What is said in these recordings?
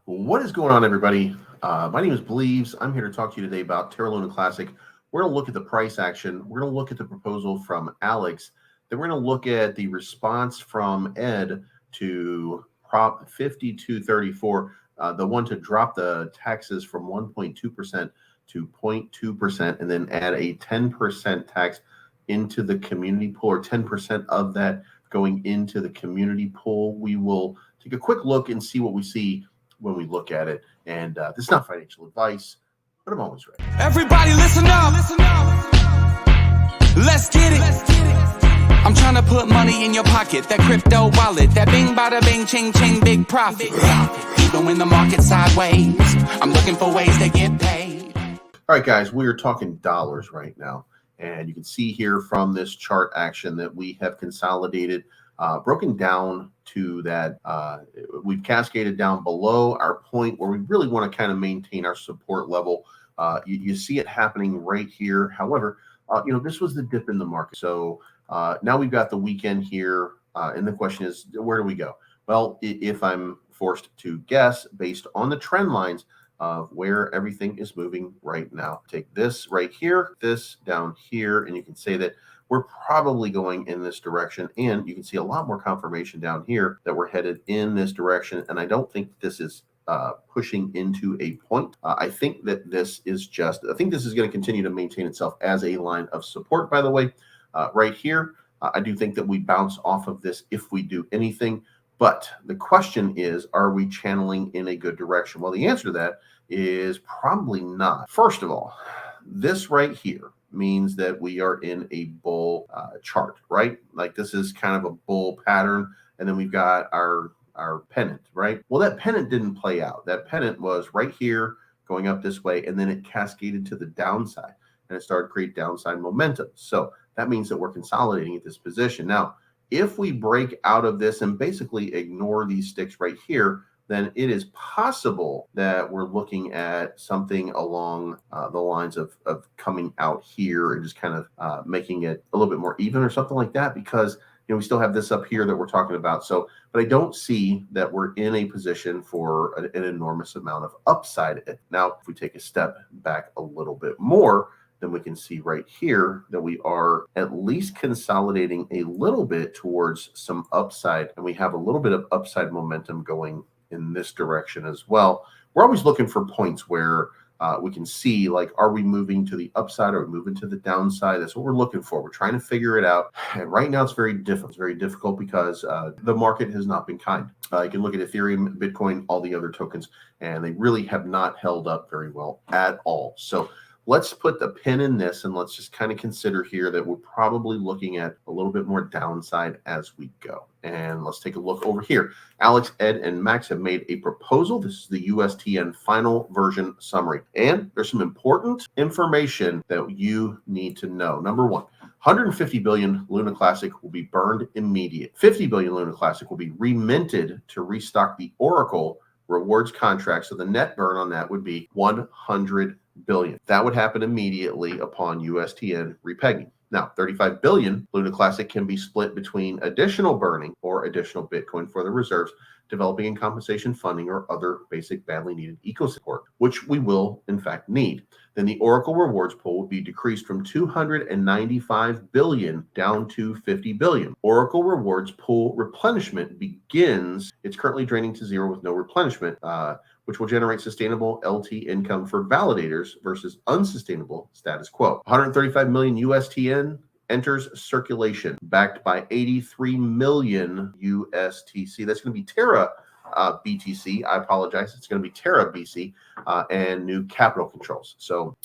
What is going on, everybody? My name is Bleaves. I'm here to talk to you today about Terra Luna Classic. We're going to look at the price action. We're going to look at the proposal from Alex. Then we're going to look at the response from Ed to Prop 5234, the one to drop the taxes from 1.2% to 0.2%, and then add a 10% tax into the community pool, or 10% of that going into the community pool. We will take a quick look and see what we see when we look at it. And this is not financial advice, but I'm always ready. Everybody listen up. Let's get it. I'm trying to put money in your pocket, that crypto wallet, that bing bada bing ching ching big profit. Even when the market's sideways, I'm looking for ways to get paid. All right, guys, we are talking dollars right now. And you can see here from this chart action that we have consolidated, broken down to that. We've cascaded down below our point where we really want to kind of maintain our support level. You see it happening right here. However, this was the dip in the market. So now we've got the weekend here. And the question is, where do we go? Well, if I'm forced to guess based on the trend lines of where everything is moving right now, take this right here, this down here, and you can say that we're probably going in this direction. And you can see a lot more confirmation down here that we're headed in this direction. And I don't think this is pushing into a point. I think that this is I think this is going to continue to maintain itself as a line of support, by the way, right here. I do think that we bounce off of this if we do anything. But the question is, are we channeling in a good direction? Well, the answer to that is probably not. First of all, this right here means that we are in a bull chart, right? Like this is kind of a bull pattern. And then we've got our pennant, right? Well, that pennant didn't play out. That pennant was right here going up this way, and then it cascaded to the downside and it started to create downside momentum. So that means that we're consolidating at this position. Now, if we break out of this and basically ignore these sticks right here, then it is possible that we're looking at something along the lines of coming out here and just kind of making it a little bit more even or something like that, because we still have this up here that we're talking about. So, but I don't see that we're in a position for an enormous amount of upside. Now, if we take a step back a little bit more, then we can see right here that we are at least consolidating a little bit towards some upside, and we have a little bit of upside momentum going in this direction as well. We're always looking for points where we can see, like, are we moving to the upside or are we moving to the downside? That's what we're looking for. We're trying to figure it out. And right now it's very difficult. It's very difficult because the market has not been kind. You can look at Ethereum, Bitcoin, all the other tokens, and they really have not held up very well at all. So let's put the pin in this and let's just kind of consider here that we're probably looking at a little bit more downside as we go. And let's take a look over here. Alex, Ed, and Max have made a proposal. This is the USTN final version summary. And there's some important information that you need to know. Number one, 150 billion Luna Classic will be burned immediate. 50 billion Luna Classic will be reminted to restock the Oracle rewards contract. So the net burn on that would be 100 billion. That would happen immediately upon USTN repegging. Now, 35 billion Luna Classic can be split between additional burning or additional Bitcoin for the reserves, developing and compensation funding, or other basic badly needed eco support, which we will in fact need. Then the Oracle rewards pool will be decreased from 295 billion down to 50 billion. Oracle rewards pool replenishment begins. It's currently draining to zero with no replenishment, which will generate sustainable LT income for validators versus unsustainable status quo. 135 million USTN enters circulation, backed by 83 million USTC. That's going to be Terra BTC. I apologize. It's going to be Terra BC and new capital controls. So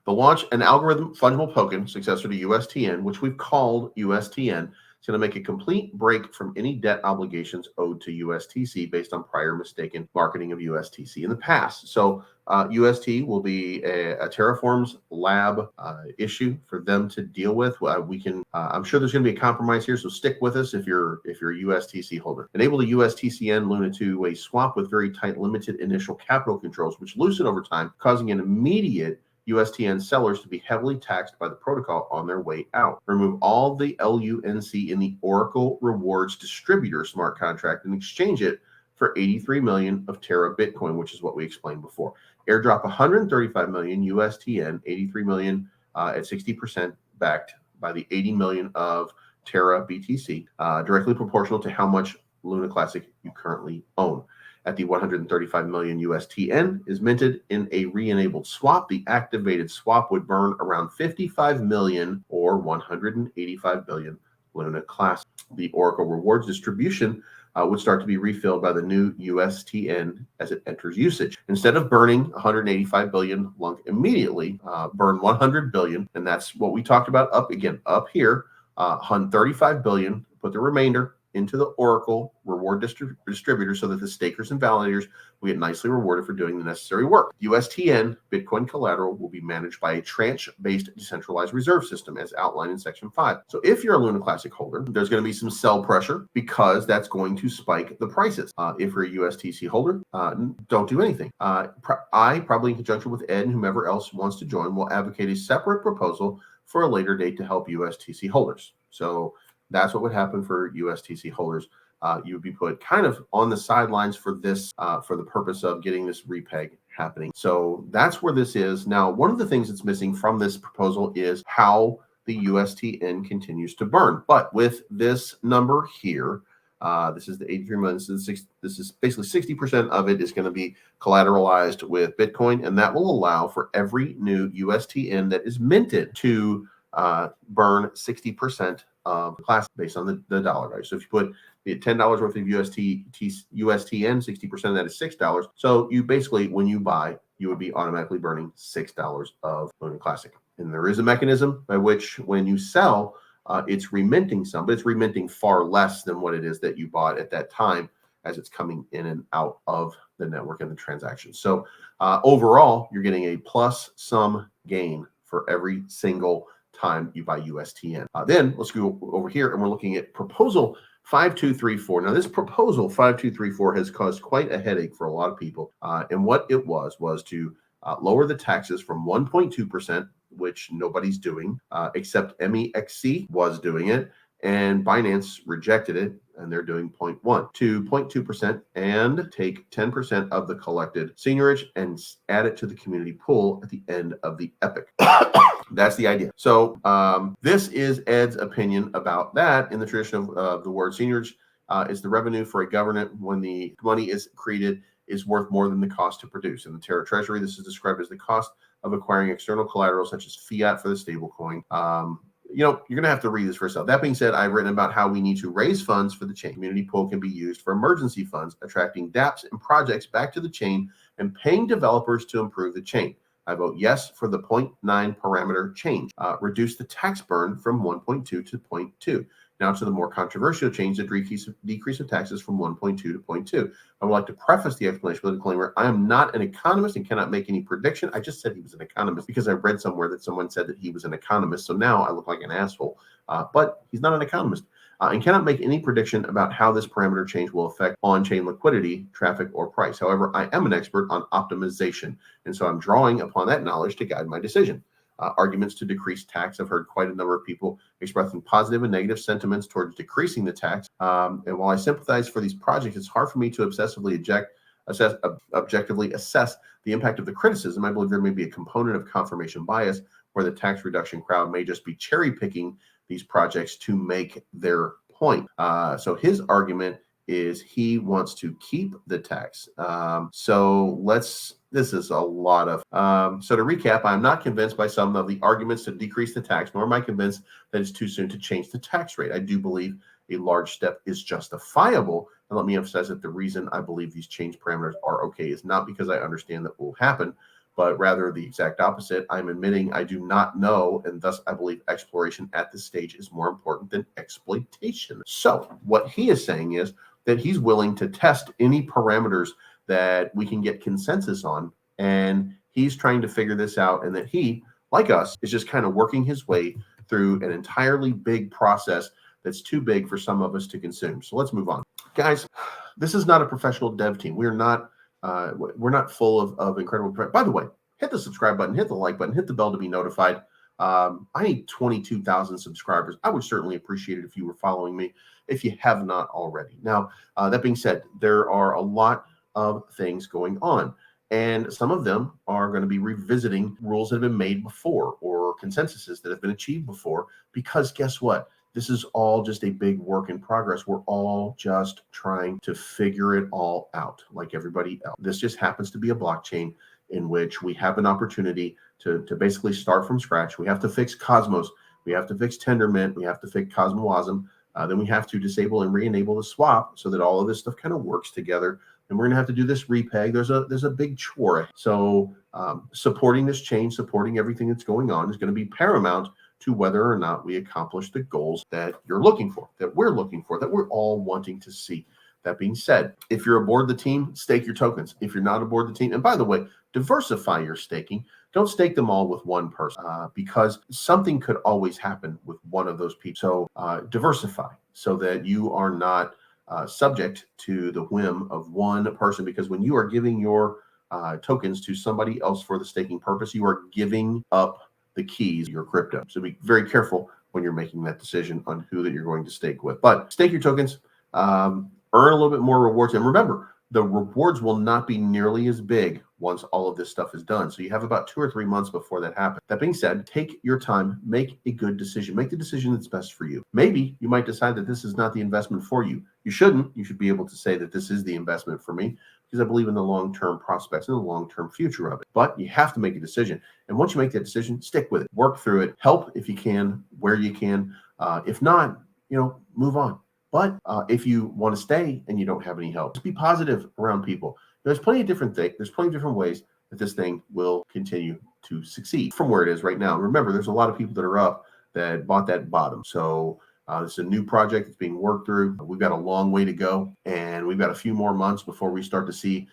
the launch an algorithm fungible token successor to USTN, which we've called USTN. It's going to make a complete break from any debt obligations owed to USTC based on prior mistaken marketing of USTC in the past. So UST will be a Terraform's lab issue for them to deal with. We can, I'm sure there's going to be a compromise here, so stick with us if you're a USTC holder. Enable the USTCN Luna 2-way swap with very tight limited initial capital controls, which loosen over time, causing an immediate USTN sellers to be heavily taxed by the protocol on their way out. Remove all the LUNC in the Oracle Rewards Distributor smart contract and exchange it for 83 million of Terra Bitcoin, which is what we explained before. Airdrop 135 million USTN, 83 million at 60% backed by the 80 million of Terra BTC, directly proportional to how much Luna Classic you currently own. At the 135 million USTN is minted in a re-enabled swap. The activated swap would burn around 55 million or 185 billion Luna Classic. The Oracle rewards distribution would start to be refilled by the new USTN as it enters usage. Instead of burning 185 billion LUNC immediately, burn 100 billion, and that's what we talked about up here, 135 billion, put the remainder into the Oracle reward distributor so that the stakers and validators will get nicely rewarded for doing the necessary work. USTN Bitcoin collateral will be managed by a tranche-based decentralized reserve system as outlined in Section 5. So if you're a Luna Classic holder, there's going to be some sell pressure because that's going to spike the prices. If you're a USTC holder, don't do anything. I, probably in conjunction with Ed and whomever else wants to join, will advocate a separate proposal for a later date to help USTC holders. So that's what would happen for USTC holders. You would be put kind of on the sidelines for this, for the purpose of getting this repeg happening. So that's where this is. Now, one of the things that's missing from this proposal is how the USTN continues to burn. But with this number here, this is the 83 million. This is basically 60% of it is going to be collateralized with Bitcoin, and that will allow for every new USTN that is minted to burn 60% of the class based on the dollar value. So if you put the $10 worth of USTN, 60% of that is $6. So you basically, when you buy, you would be automatically burning $6 of Luna Classic. And there is a mechanism by which when you sell, it's reminting some, but it's reminting far less than what it is that you bought at that time as it's coming in and out of the network and the transaction. So overall, you're getting a plus sum gain for every single time you buy USTN. Then let's go over here and we're looking at proposal 5234. Now this proposal 5234 has caused quite a headache for a lot of people. And what it was to lower the taxes from 1.2%, which nobody's doing, except MEXC was doing it, and Binance rejected it, and they're doing 0.1 to 0.2% and take 10% of the collected seigniorage and add it to the community pool at the end of the epoch. That's the idea. So this is Ed's opinion about that in the tradition of the word seigniorage. Is the revenue for a government when the money is created is worth more than the cost to produce. In the Terra Treasury, this is described as the cost of acquiring external collateral such as fiat for the stablecoin. You're going to have to read this for yourself. That being said, I've written about how we need to raise funds for the chain. Community pool can be used for emergency funds, attracting dApps and projects back to the chain and paying developers to improve the chain. I vote yes for the 0.9 parameter change. Reduce the tax burn from 1.2 to 0.2. Now to the more controversial change, the decrease of taxes from 1.2 to 0.2. I would like to preface the explanation with a disclaimer. I am not an economist and cannot make any prediction. I just said he was an economist because I read somewhere that someone said that he was an economist. So now I look like an asshole. But he's not an economist and cannot make any prediction about how this parameter change will affect on-chain liquidity, traffic, or price. However, I am an expert on optimization, and so I'm drawing upon that knowledge to guide my decision. Arguments to decrease tax. I've heard quite a number of people expressing positive and negative sentiments towards decreasing the tax. And while I sympathize for these projects, it's hard for me to objectively assess the impact of the criticism. I believe there may be a component of confirmation bias where the tax reduction crowd may just be cherry picking these projects to make their point. So his argument is he wants to keep the tax. This is a lot of, so to recap, I'm not convinced by some of the arguments to decrease the tax, nor am I convinced that it's too soon to change the tax rate. I do believe a large step is justifiable. And let me emphasize that the reason I believe these change parameters are okay is not because I understand that will happen, but rather the exact opposite. I'm admitting I do not know, and thus I believe exploration at this stage is more important than exploitation. So what he is saying is that he's willing to test any parameters that we can get consensus on, and he's trying to figure this out, and that he, like us, is just kind of working his way through an entirely big process that's too big for some of us to consume. So let's move on. Guys, this is not a professional dev team. We're not full of incredible. By the way, hit the subscribe button, hit the like button, hit the bell to be notified. I need 22,000 subscribers. I would certainly appreciate it if you were following me, if you have not already. Now, that being said, there are a lot of things going on, and some of them are going to be revisiting rules that have been made before or consensuses that have been achieved before, because guess what? This is all just a big work in progress. We're all just trying to figure it all out like everybody else. This just happens to be a blockchain in which we have an opportunity to basically start from scratch. We have to fix Cosmos. We have to fix Tendermint. We have to fix Cosmoism. Then we have to disable and re-enable the swap so that all of this stuff kind of works together. And we're going to have to do this repeg. There's a big chore. So supporting this change, supporting everything that's going on is going to be paramount to whether or not we accomplish the goals that you're looking for, that we're looking for, that we're all wanting to see. That being said, if you're aboard the team, stake your tokens. If you're not aboard the team, and by the way, diversify your staking. Don't stake them all with one person because something could always happen with one of those people. So diversify so that you are not subject to the whim of one person, because when you are giving your tokens to somebody else for the staking purpose, you are giving up the keys to your crypto. So be very careful when you're making that decision on who that you're going to stake with. But stake your tokens, earn a little bit more rewards. And remember, the rewards will not be nearly as big once all of this stuff is done. So you have about 2 or 3 months before that happens. That being said, take your time, make a good decision, make the decision that's best for you. Maybe you might decide that this is not the investment for you. You shouldn't. You should be able to say that this is the investment for me because I believe in the long-term prospects and the long-term future of it. But you have to make a decision. And once you make that decision, stick with it, work through it, help if you can, where you can. If not, move on. But if you want to stay and you don't have any help, just be positive around people. There's plenty of different things. There's plenty of different ways that this thing will continue to succeed from where it is right now. Remember, there's a lot of people that are up that bought that bottom. So this is a new project that's being worked through. We've got a long way to go, and we've got a few more months before we start to see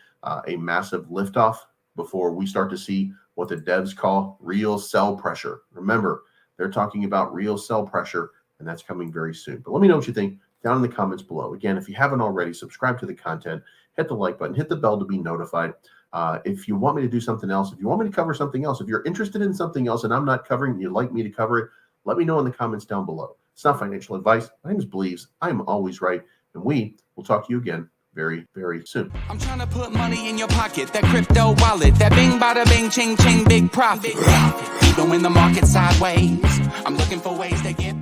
a massive liftoff, before we start to see what the devs call real sell pressure. Remember, they're talking about real sell pressure, and that's coming very soon. But let me know what you think down in the comments below. Again, if you haven't already, subscribe to the content, hit the like button, hit the bell to be notified. If you want me to do something else, if you want me to cover something else, if you're interested in something else and I'm not covering and you'd like me to cover it, let me know in the comments down below. It's not financial advice. My name is Bleaves. I'm always right. And we will talk to you again very, very soon. I'm trying to put money in your pocket, that crypto wallet, that bing bada bing ching ching big profit. Even when the market's sideways, I'm looking for ways to get